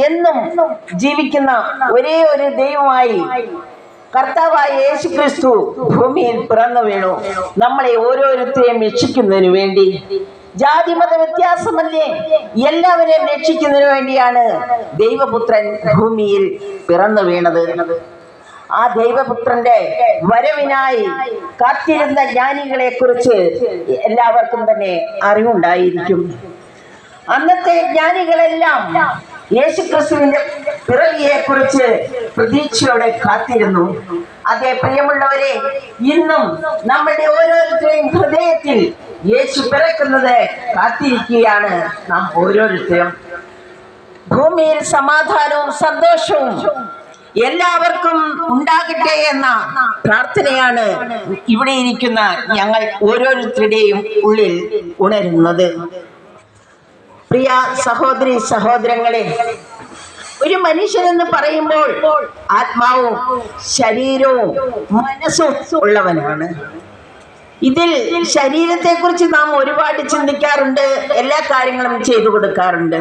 എന്നും ജീവിക്കുന്ന ഒരേ ഒരു ദൈവമായി കർത്താവായ യേശു ക്രിസ്തു ഭൂമിയിൽ പിറന്നു വീണു നമ്മളെ ഓരോരുത്തരെയും രക്ഷിക്കുന്നതിന് വേണ്ടി. ജാതിമത വ്യത്യാസമല്ലേ, എല്ലാവരെയും രക്ഷിക്കുന്നതിന് വേണ്ടിയാണ് ദൈവപുത്രൻ ഭൂമിയിൽ പിറന്നു വീണത്. ആ ദൈവപുത്രന്റെ വരവിനായി കാത്തിരുന്ന ജ്ഞാനികളെ കുറിച്ച് എല്ലാവർക്കും തന്നെ അറിവുണ്ടായിരിക്കും. അന്നത്തെ ജ്ഞാനികളെല്ലാം യേശുക്രിസ്തുവിന്റെ പിറവിയെ കുറിച്ച് പ്രതീക്ഷയോടെ കാത്തിരുന്നു. അതേ പ്രിയമുള്ളവരെ, ഇന്നും നമ്മുടെ ഓരോരുത്തരുടെയും ഹൃദയത്തിൽ യേശു പിറക്കുന്നത് കാത്തിരിക്കുകയാണ് നാം ഓരോരുത്തരും. ഭൂമിയിൽ സമാധാനവും സന്തോഷവും എല്ലാവർക്കും ഉണ്ടാകട്ടെ എന്ന പ്രാർത്ഥനയാണ് ഇവിടെ ഇരിക്കുന്ന ഞങ്ങൾ ഓരോരുത്തരുടെയും ഉള്ളിൽ ഉണരുന്നത്. പ്രിയ സഹോദരി സഹോദരങ്ങളെ, ഒരു മനുഷ്യനെന്ന് പറയുമ്പോൾ ആത്മാവും ശരീരവും മനസ്സും ഉള്ളവനാണ്. ഇതിൽ ശരീരത്തെക്കുറിച്ച് നാം ഒരുപാട് ചിന്തിക്കാറുണ്ട്, എല്ലാ കാര്യങ്ങളും ചെയ്തു കൊടുക്കാറുണ്ട്.